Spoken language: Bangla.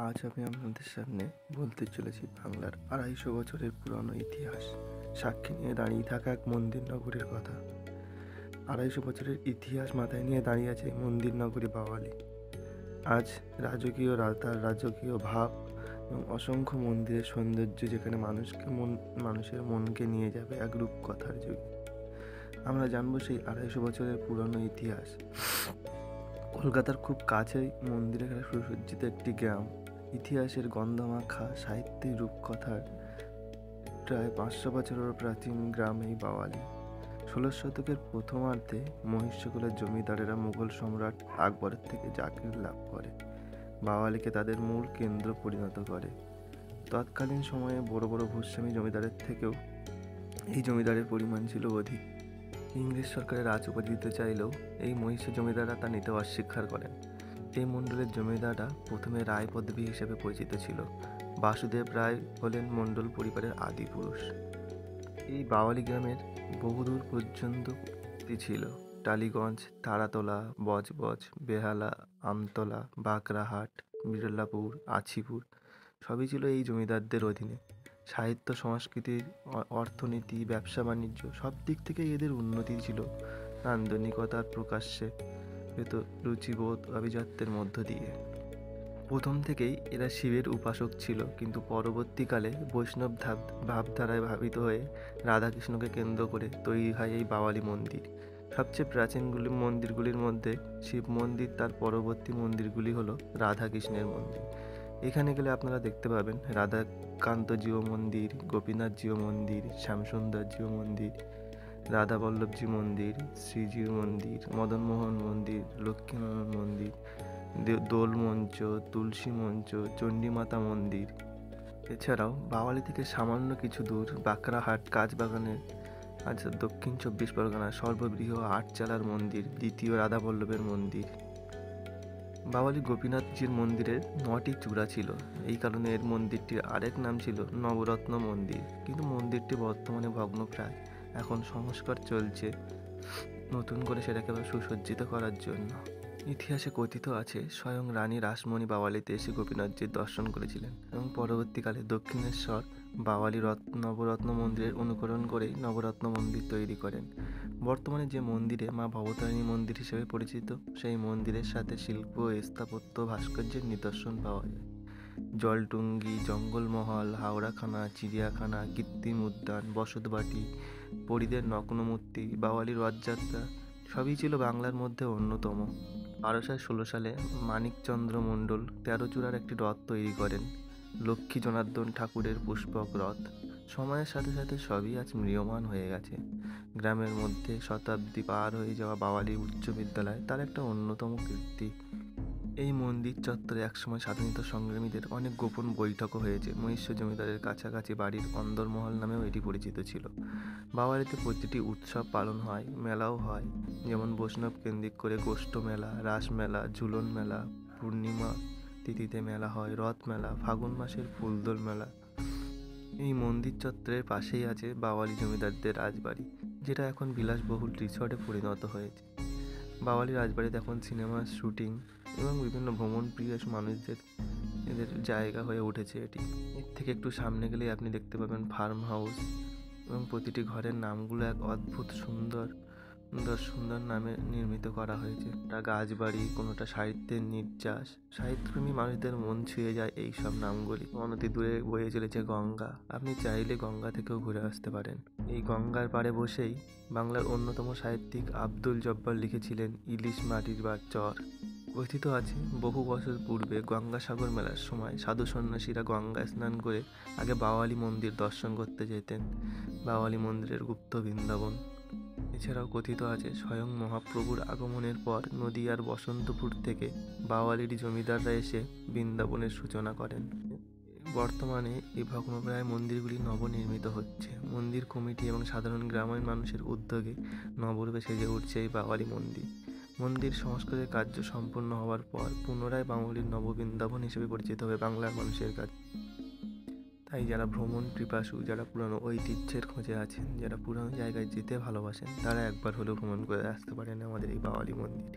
আজ আমি আপনাদের সামনে বলতে চলেছি বাংলার ২৫০ বছরের পুরনো ইতিহাস সাক্ষী নিয়ে দাঁড়িয়ে থাকা এক মন্দির নগরীর কথা। ২৫০ বছরের ইতিহাস মাথায় নিয়ে দাঁড়িয়ে আছে মন্দির নগরী বাওয়ালি। আজ তার রাজকীয় ভাব এবং অসংখ্য মন্দিরের সৌন্দর্য যেখানে মানুষের মনকে নিয়ে যাবে এক রূপকথার যুগে। আমরা জানবো সেই ২৫০ বছরের পুরনো ইতিহাস। কলকাতার খুব কাছেই মন্দিরে সুসজ্জিত একটি গ্রাম, ইতিহাসের গন্ধমাখা সাহিত্যিক রূপকথার প্রায় ৫০০ বছরের প্রাচীন গ্রাম এই বাওয়ালি। ১৬শ শতকের প্রথমার্ধে মহিষকুলের জমিদারেরা মুঘল সম্রাট আকবরের থেকে জাগির লাভ করে বাওয়ালিকে তাদের মূল কেন্দ্র পরিণত করে। তৎকালীন সময়ে বড় বড় ভূস্বামী জমিদারের থেকেও এই জমিদারের পরিমাণ ছিল অধিক। ইংরেজ সরকারের রাজ উপাধি দিতে চাইলেও এই মহিষী জমিদাররা তা নিতে অস্বীকার করেন। এই মণ্ডলের জমিদাররা প্রথমে রায় পদবী হিসেবে পরিচিত ছিল। বাসুদেব রায় হলেন মণ্ডল পরিবারের আদি পুরুষ। এই বাওয়ালি গ্রামের বহুদূর পর্যন্ত ছিল টালিগঞ্জ, তারাতলা, বজবজ, বেহালা, আমতলা, বাঁকড়াহাট, বিড়লাপুর, আছিপুর সবই ছিল এই জমিদারদের অধীনে। সাহিত্য, সংস্কৃতি, অর্থনীতি, ব্যবসা বাণিজ্য সব দিক থেকে এদের উন্নতি ছিল। নান্দনিকতার প্রকাশ্যে পেত রুচিবোধ আভিজাত্যের মধ্য দিয়ে। প্রথম থেকেই এরা শিবের উপাসক ছিল, কিন্তু পরবর্তীকালে বৈষ্ণব ভাবধারায় ভাবিত হয়ে রাধাকৃষ্ণকে কেন্দ্র করে তৈরি হয় এই বাওয়ালি মন্দির। সবচেয়ে প্রাচীন মন্দিরগুলির মধ্যে শিব মন্দির, তার পরবর্তী মন্দিরগুলি হলো রাধাকৃষ্ণের মন্দির। এখানে গেলে আপনারা দেখতে পাবেন রাধাকান্তজিউ মন্দির, গোপীনাথজিউ মন্দির, শ্যামসুন্দরজিউ মন্দির, রাধাবল্লভজি মন্দির, শ্রীজিউ মন্দির, মদনমোহন মন্দির, লক্ষ্মীনারায়ণ মন্দির, দোল মঞ্চ, তুলসী মঞ্চ, চণ্ডীমাতা মন্দির। এছাড়াও বাওয়ালি থেকে সামান্য কিছু দূর বাঁকড়াহাট কাজবাগানের দক্ষিণ ২৪ পরগনার সর্ববৃহৎ আটচালার মন্দির, দ্বিতীয় রাধাবল্লভের মন্দির। বাওয়ালি গোপীনাথজির মন্দিরের ৯টি চূড়া ছিল, এই কারণে এর মন্দিরটির আরেক নাম ছিল নবরত্ন মন্দির। কিন্তু মন্দিরটি বর্তমানে ভগ্নপ্রায়। এখন সংস্কার চলছে নতুন করে সেটাকে সুসজ্জিত করার জন্য। ইতিহাসে কথিত আছে স্বয়ং রানী রাসমণি বাওয়ালিতে এসে গোপীনাথজির দর্শন করেছিলেন এবং পরবর্তীকালে দক্ষিণেশ্বর বাওয়ালি নবরত্ন মন্দিরের অনুকরণ করেই নবরত্ন মন্দির তৈরি করেন। বর্তমানে যে মন্দিরে মা ভবতারিণী মন্দির হিসেবে পরিচিত, সেই মন্দিরের সাথে শিল্প, স্থাপত্য, ভাস্কর্যের নিদর্শন পাওয়া যায়। জলটুঙ্গি, জঙ্গলমহল, হাওড়াখানা, চিড়িয়াখানা, কৃত্রিম উদ্যান, বসতবাটি, পরীদের নগ্নমূর্তি, বাওয়ালির রথযাত্রা সবই ছিল বাংলার মধ্যে অন্যতম। ১২১৬ সালে মানিকচন্দ্র মণ্ডল ১৩ চূড়ার একটি রথ তৈরি করেন, লক্ষ্মী জনার্দন ঠাকুরের পুষ্পক রথ। সময়ের সাথে সাথে সবই আজ ম্রিয়মাণ হয়ে গেছে। গ্রামের মধ্যে শতাব্দী পার হয়ে যাওয়া বাওয়ালি উচ্চ বিদ্যালয় তার একটা অন্যতম কীর্তি। এই মন্দির চত্বরে একসময় স্বাধীনতা সংগ্রামীদের অনেক গোপন বৈঠকও হয়েছে। মহিষ জমিদারের কাছাকাছি বাড়ির অন্দরমহল নামেও এটি পরিচিত ছিল। বাওয়ালিতে প্রতিটি উৎসব পালন হয়, মেলাও হয়, যেমন বৈষ্ণব কেন্দ্রিক করে গোষ্ঠ মেলা, রাস মেলা, ঝুলন মেলা, পূর্ণিমা তিথিতে মেলা হয়, রথ মেলা, ফাগুন মাসের ফুলদোল মেলা। এই মন্দির চত্বরের পাশেই আছে বাওয়ালি জমিদারদের রাজবাড়ি, যেটা এখন বিলাসবহুল রিসর্টে পরিণত হয়েছে। বাওয়ালি রাজবাড়িতে এখন সিনেমার শুটিং এবং বিভিন্ন ভ্রমণপ্রিয় মানুষদের এদের জায়গা হয়ে উঠেছে এটি। এর থেকে একটু সামনে গেলেই আপনি দেখতে পাবেন ফার্ম হাউস এবং প্রতিটি ঘরের নামগুলো এক অদ্ভুত সুন্দর নামে নির্মিত করা হয়েছে। একটা গাছবাড়ি, কোনোটা সাহিত্যের নির্যাস। সাহিত্যপ্রেমী মানুষদের মন ছুঁয়ে যায় এই সব নামগুলি। অনতি দূরে বয়ে চলেছে গঙ্গা, আপনি চাইলে গঙ্গা থেকেও ঘুরে আসতে পারেন। এই গঙ্গার পাড়ে বসেই বাংলার অন্যতম সাহিত্যিক আব্দুল জব্বার লিখেছিলেন ইলিশ মাটির বা চর। কথিত আছে বহু বছর পূর্বে গঙ্গাসাগর মেলার সময় সাধু সন্ন্যাসীরা গঙ্গায় স্নান করে আগে বাওয়ালি মন্দির দর্শন করতে যেতেন। বাওয়ালি মন্দিরের গুপ্ত বৃন্দাবন। এছাড়াও কথিত আছে স্বয়ং মহাপ্রভুর আগমনের পর নদীয়ার বসন্তপুর থেকে বাওয়ালির জমিদাররা এসে বৃন্দাবনের সূচনা করেন। বর্তমানে এই ভগ্নপ্রায় মন্দিরগুলি নবনির্মিত হচ্ছে। মন্দির কমিটি এবং সাধারণ গ্রামের মানুষের উদ্যোগে নবরূপে সেজে উঠছে এই বাওয়ালি মন্দির। মন্দির সংস্কারের কার্য সম্পন্ন হওয়ার পর পুনরায় বাওয়ালির নববৃন্দাবন হিসেবে পরিচিত হবে বাংলার মানুষের কাছে। তাই যারা ভ্রমণ পিপাসু, যারা পুরানো ঐতিহ্যের খোঁজে আছেন, যারা পুরানো জায়গায় যেতে ভালোবাসেন, তারা একবার হলেও ভ্রমণ করে আসতে পারেন আমাদের এই বাওয়ালি মন্দির।